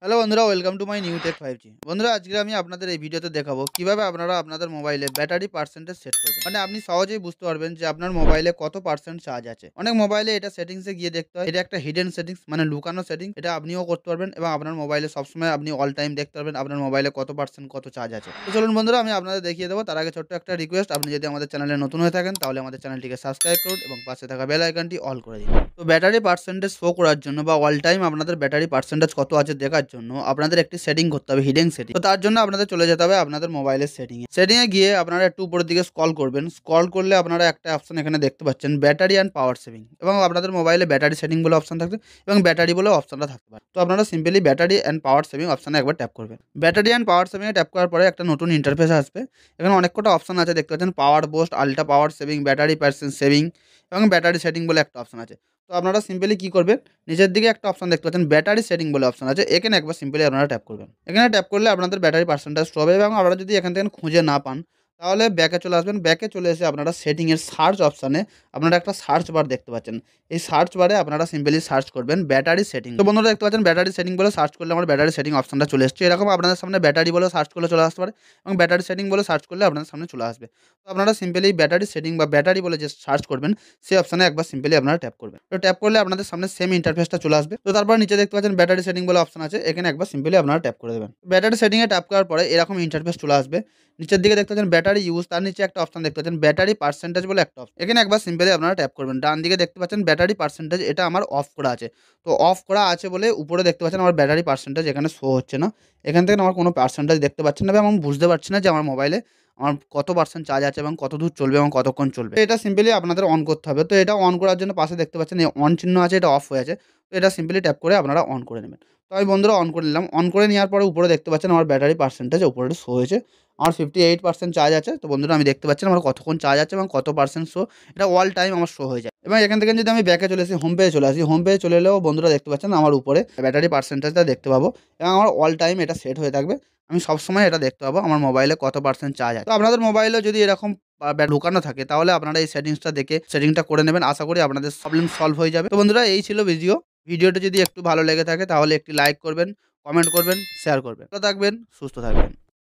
Hello বন্ধুরা, welcome to my new tech 5G। বন্ধুরা, আজকে আমি আপনাদের এই ভিডিওতে দেখাবো কিভাবে আপনারা আপনাদের মোবাইলে ব্যাটারি পার্সেন্টেজ সেট করবেন। মানে আপনি সহজেই বুঝতে পারবেন যে আপনার মোবাইলে কত পার্সেন্ট চার্জ আছে। অনেক মোবাইলে এটা সেটিংসে গিয়ে দেখতে হয়, এটা একটা হিডেন সেটিংস, মানে লুকানো সেটিং। এটা আপনিও করতে পারবেন এবং আপনার মোবাইলে সবসময় আপনি অল টাইম দেখতে পারবেন আপনার মোবাইলে কত পার্সেন্ট কত চার্জ আছে। তো চলুন বন্ধুরা, আমি আপনাদের দেখিয়ে দেবো। তার আগে ছোট্ট একটা রিকোয়েস্ট, আপনি যদি আমাদের চ্যানেলে নতুন হয়ে থাকেন তাহলে আমাদের চ্যানেলটিকে সাবস্ক্রাইব করুন এবং পাশে থাকা বেল আইকনটি অল করে দিন। তো ব্যাটারি পার্সেন্টেজ শো করার জন্য বা অল টাইম আপনাদের ব্যাটারি পার্সেন্টেজ কত আছে দেখার জন্য আপনাদের একটি সেটিং করতে হবে, হিডেন সেটিং। তো তার জন্য আপনাদের চলে যেতে হবে আপনাদের মোবাইলের সেটিংয়ে গিয়ে আপনারা একটু উপরের দিকে স্ক্রল করবেন। স্ক্রল করলে আপনারা একটা অপশন এখানে দেখতে পাচ্ছেন, ব্যাটারি অ্যান্ড পাওয়ার সেভিং, এবং আপনাদের মোবাইলে ব্যাটারি সেটিং বলে অপশন থাকবে এবং ব্যাটারি বলে অপশনটা থাকতে পারে। তো আপনারা simply battery and power saving অপশনে একবার ট্যাপ করবেন। ব্যাটারি অ্যান্ড পাওয়ার সেভিংয়ে ট্যাপ করার পরে একটা নতুন ইন্টারফেস আসবে। এখানে অনেক কটা অপশন আছে দেখতে পাচ্ছেন, power boost, ultra power saving, battery percent saving এবং ব্যাটারি সেটিং বলে একটা অপশন আছে। তো আপনারা সিম্পলি কি করবেন, নিচের দিকে একটা অপশন দেখতে পাচ্ছেন, ব্যাটারি সেটিং বলে অপশন আছে। এখানে একবার সিম্পলি আপনারা ট্যাপ করবেন। এখানে ট্যাপ করলে আপনাদের ব্যাটারি পার্সেন্টেজ শো হবে এবং আপনারা যদি এখান থেকে খুঁজে না পান তাহলে ব্যাকে চলে আসবেন। ব্যাকে চলে এসে আপনারা সেটিংয়ের সার্চ অপশানে আপনারা একটা সার্চ বার দেখতে পাচ্ছেন। এই সার্চ বারে আপনারা সিম্পলি সার্চ করবেন ব্যাটারি সেটিং। তো বন্ধুরা দেখতে পাচ্ছেন, ব্যাটারি সেটিং বলে সার্চ করলে আমার ব্যাটারি সেটিং অপশনটা চলে এসছে। এরকম আপনাদের সামনে ব্যাটারি বলে সার্চ করলে চলে আসতে পারে এবং ব্যাটারি সেটিং বলে সার্চ করলে আপনাদের সামনে চলে আসবে। তো আপনারা সিম্পলি ব্যাটারি সেটিং বা ব্যাটারি বলে যে সার্চ করবেন সেই অপশানে একবার সিম্পলি আপনারা ট্যাপ করবেন। তো ট্যাপ করলে আপনাদের সামনে সেম ইন্টারফেসটা চলে আসবে। তো তারপর নিচে দেখতে পাচ্ছেন ব্যাটারি সেটিং বলে অপশন আছে, এখানে একবার সিম্পলি আপনারা ট্যাপ করে দেবেন। ব্যাটারি সেটিংয়ে ট্যাপ করার পরে এরকম ইন্টারফেস চলে আসবে। নিচের দিকে দেখতে পাচ্ছেন ব্যাটারি ইউজ, তার নিচে একটা অপশন দেখতে পাচ্ছেন ব্যাটারি পার্সেন্টেজ বলে একটা অপশন, এখানে একবার সিম্পলি আপনারা ট্যাপ করবেন। ডান দিকে দেখতে পাচ্ছেন ব্যাটারি পার্সেন্টেজ, এটা আমার অফ করা আছে। তো অফ করা আছে বলে উপরে দেখতে পাচ্ছেন আমার ব্যাটারি পার্সেন্টেজ এখানে শো হচ্ছে না। এখান থেকে আমার কোনো পার্সেন্টেজ দেখতে পাচ্ছেন না এবং আমি বুঝতে পারছি না যে আমার মোবাইলে আমার কত পার্সেন্ট চার্জ আছে এবং কত দূর চলবে এবং কতক্ষণ চলবে। এটা সিম্পলি আপনাদের অন করতে হবে। তো এটা অন করার জন্য পাশে দেখতে পাচ্ছেন এই অন চিহ্ন আছে, এটা অফ হয়ে আছে। তো এটা সিম্পলি ট্যাপ করে আপনারা অন করে নেবেন। তো আমি বন্ধুরা অন করে নিলাম। অন করে নেওয়ার পরে উপরে দেখতে পাচ্ছেন আমার ব্যাটারি পার্সেন্টেজ উপরে শো হয়েছে। আমার 58% চার্জ আছে। তো বন্ধুরা আমি দেখতে পাচ্ছেন আমার কতক্ষণ চার্জ আছে এবং কত পার্সেন্ট শো, এটা অল টাইম আমার শো হয়ে যায়। এবং এখান থেকে যদি আমি ব্যাকে চলে আসি, হোম পেজে চলে আসি, হোম পেজে চলে এলেও বন্ধুরা দেখতে পাচ্ছেন আমার উপরে ব্যাটারি পার্সেন্টেজটা দেখতে পাবো এবং আমার অল টাইম এটা সেট হয়ে থাকবে। আমি সবসময় এটা দেখতে পাবো আমার মোবাইলে কত পার্সেন্ট চার্জ আছে। তো আপনাদের মোবাইলেও যদি এরকম ঢোকানো থাকে তাহলে আপনারা এই সেটিংসটা দেখে সেটিংটা করে নেবেন। আশা করি আপনাদের প্রবলেম সলভ হয়ে যাবে। তো বন্ধুরা এই ছিল ভিডিওটা যদি একটু ভালো লেগে থাকে তাহলে একটি লাইক করবেন, কমেন্ট করবেন, শেয়ার করবেন। ভালো থাকবেন, সুস্থ থাকবেন।